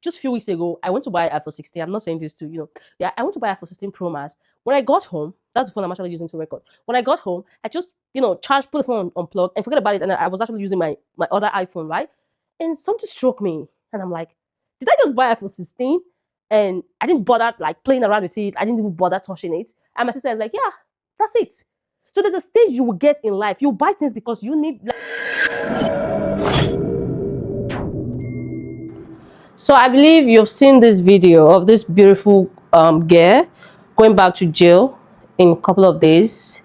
just a few weeks ago, I went to buy iPhone 16. I'm not saying this to, yeah, I went to buy iPhone 16 Pro Max. When I got home, that's the phone I'm actually using to record. When I got home, I just, charged, put the phone on plug and forget about it. And I was actually using my other iPhone, right? And something struck me. And I'm like, did I just buy iPhone 16? And I didn't bother like playing around with it. I didn't even bother touching it. And my sister was like, yeah, that's it. So there's a stage you will get in life. You buy things because you need. So I believe you've seen this video of this beautiful girl going back to jail in a couple of days.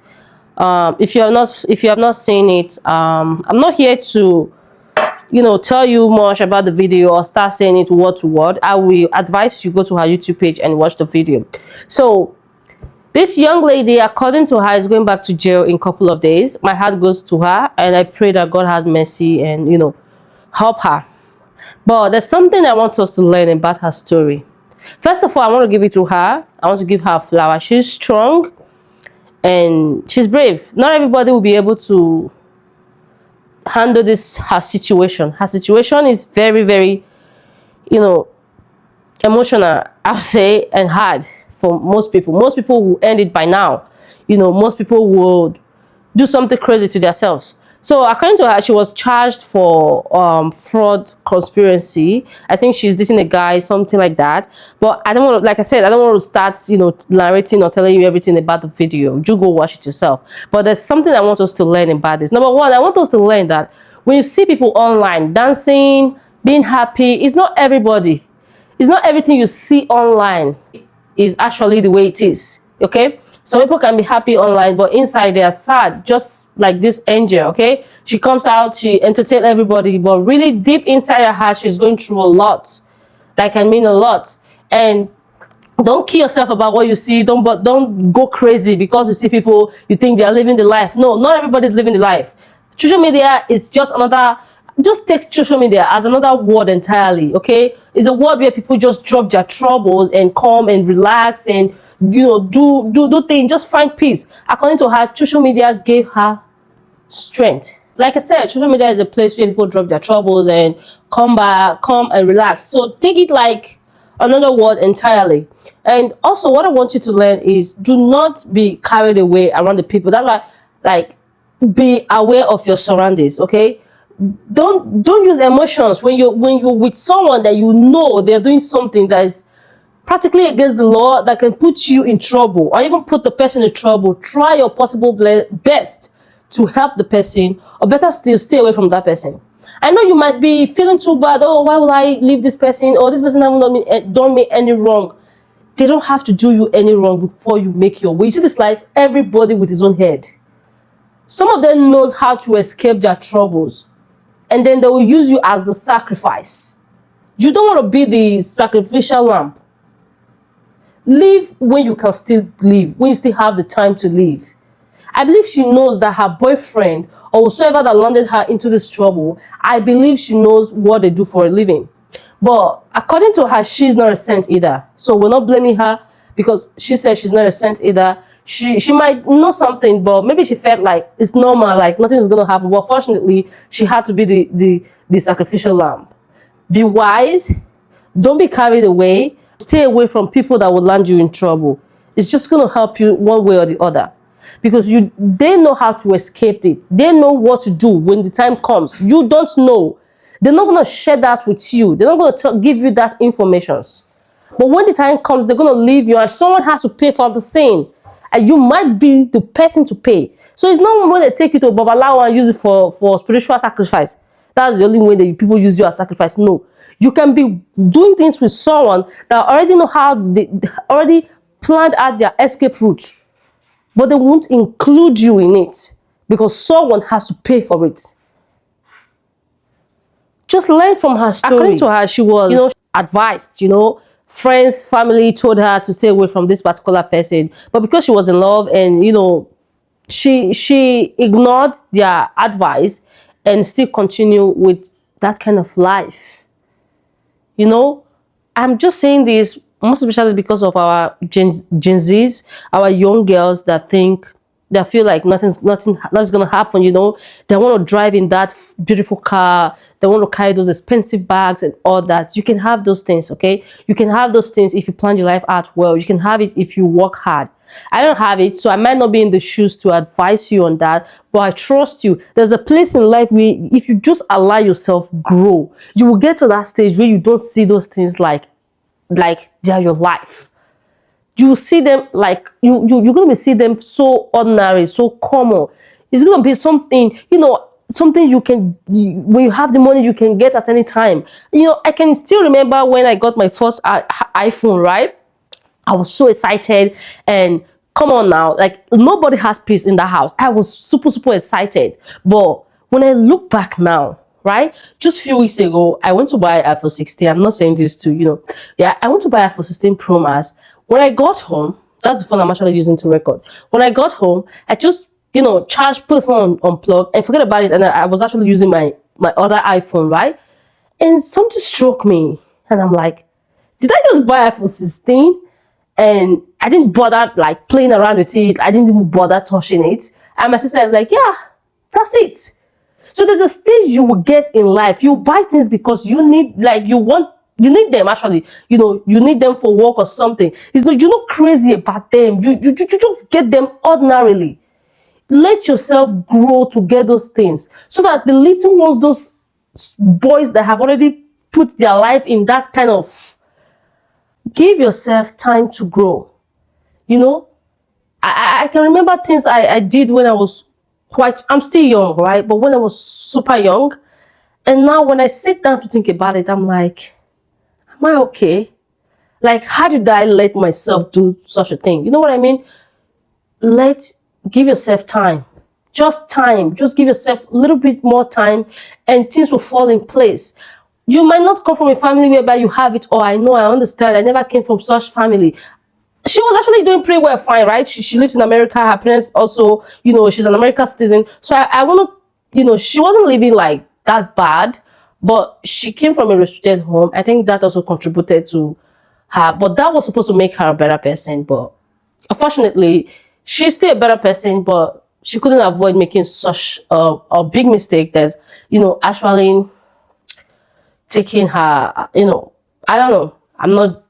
If you have not seen it, I'm not here to tell you much about the video or start saying it word to word. I will advise you go to her YouTube page and watch the video. So this young lady, according to her, is going back to jail in a couple of days. My heart goes to her, and I pray that God has mercy and help her. But there's something I want us to learn about her story. First of all, I want to give it to her. I want to give her a flower. She's strong and she's brave. Not everybody will be able to handle her situation. Her situation is very, very, emotional, I'll say, and hard for most people. Most people will end it by now. Most people would do something crazy to themselves. So according to her, she was charged for fraud conspiracy. I think she's dating a guy, something like that. But I don't want to, like I said, I don't want to start, narrating or telling you everything about the video. You go watch it yourself. But there's something I want us to learn about this. Number one, I want us to learn that when you see people online dancing, being happy, it's not everybody. It's not everything you see online is actually the way it is. Okay? Some people can be happy online, but inside they are sad, just like this angel, okay? She comes out, she entertains everybody, but really deep inside her heart, she's going through a lot. Like, I mean a lot. And don't kill yourself about what you see. Don't go crazy because you see people, you think they are living the life. No, not everybody's living the life. Social media is just take social media as another world entirely, okay? It's a world where people just drop their troubles and come and relax and, do things, just find peace. According to her, social media gave her strength. Like I said, social media is a place where people drop their troubles and come and relax. So take it like another world entirely. And also what I want you to learn is do not be carried away around the people. That's why, like, be aware of your surroundings, okay? Don't use emotions when you're with someone that they're doing something that is practically against the law, that can put you in trouble or even put the person in trouble. Try your possible best to help the person, or better still, stay away from that person. I know you might be feeling too bad. Oh, why would I leave this person? Or this person hasn't done me any wrong. They don't have to do you any wrong before you make your way. You see this life, everybody with his own head. Some of them knows how to escape their troubles, and then they will use you as the sacrifice. You don't want to be the sacrificial lamb. Live when you can still live, when you still have the time to live. I believe she knows that her boyfriend or whosoever that landed her into this trouble, I believe she knows what they do for a living. But according to her, she's not a saint either. So we're not blaming her because she said she's not a saint either. She might know something, but maybe she felt like it's normal, like nothing is going to happen. But fortunately, she had to be the sacrificial lamb. Be wise. Don't be carried away. Stay away from people that will land you in trouble. It's just going to help you one way or the other. Because they know how to escape it. They know what to do when the time comes. You don't know. They're not going to share that with you. They're not going to give you that information. But when the time comes, they're going to leave you and someone has to pay for the same. And you might be the person to pay. So it's not when they take you to Babalawo and use it for spiritual sacrifice. That's the only way that people use you as sacrifice. No. You can be doing things with someone that already know how they already planned out their escape route. But they won't include you in it because someone has to pay for it. Just learn from her story. According to her, she was, advised, friends, family told her to stay away from this particular person. But because she was in love and, she ignored their advice and still continue with that kind of life. I'm just saying this most especially because of our Gen Zs, our young girls that think They feel like nothing's gonna happen, They want to drive in that beautiful car. They want to carry those expensive bags and all that. You can have those things, okay? You can have those things if you plan your life out well. You can have it if you work hard. I don't have it, so I might not be in the shoes to advise you on that, but I trust you. There's a place in life where if you just allow yourself grow, you will get to that stage where you don't see those things like they are your life. You see them like you're gonna see them so ordinary, so common. It's gonna be something, something when you have the money, you can get at any time. I can still remember when I got my first iPhone, right? I was so excited, and come on now, like nobody has peace in the house. I was super, super excited. But when I look back now, right? Just a few weeks ago, I went to buy iPhone 16. I'm not saying this to, yeah, I went to buy iPhone 16 Pro Max. When I got home, that's the phone I'm actually using to record. When I got home, I just, put the phone on plug and forget about it. And I was actually using my other iPhone, right? And something struck me. And I'm like, did I just buy iPhone 16? And I didn't bother like playing around with it. I didn't even bother touching it. And my sister was like, yeah, that's it. So there's a stage you will get in life. You buy things because you need, you need them actually. You need them for work or something. You're not crazy about them. You just get them ordinarily. Let yourself grow to get those things so that the little ones, those boys that have already put their life in that kind of, give yourself time to grow. I can remember things I did when I was I'm still young, right? But when I was super young, and now when I sit down to think about it, I'm like, am I okay? Like, how did I let myself do such a thing? You know what I mean? Give yourself time. Just time. Just give yourself a little bit more time and things will fall in place. You might not come from a family whereby you have it all. I know, I understand. I never came from such family. She was actually doing pretty well, fine, right? She lives in America. Her parents also, she's an American citizen. So I want to, she wasn't living like that bad, but she came from a restricted home. I think that also contributed to her, but that was supposed to make her a better person. But unfortunately, she's still a better person, but she couldn't avoid making such a big mistake that's, actually taking her, I don't know. I'm not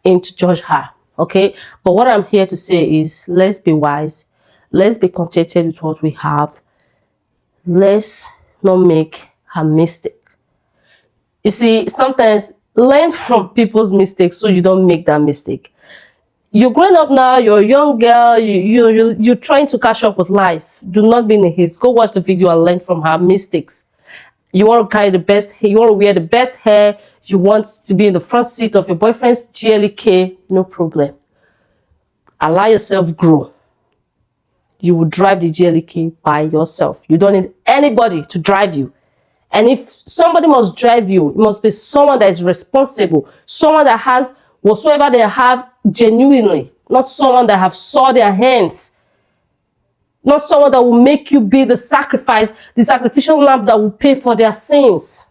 in to judge her. Okay, but what I'm here to say is let's be wise. Let's be contented with what we have. Let's not make a mistake. You see, sometimes learn from people's mistakes so you don't make that mistake. You're growing up now, you're a young girl, you're trying to catch up with life. Do not be in a haste. Go watch the video and learn from her mistakes. You want to carry the best hair, you want to wear the best hair, you want to be in the front seat of your boyfriend's GLK, no problem. Allow yourself grow. You will drive the GLK by yourself. You don't need anybody to drive you. And if somebody must drive you, it must be someone that is responsible, someone that has whatsoever they have genuinely, not someone that have saw their hands. Not someone that will make you be the sacrificial lamb that will pay for their sins.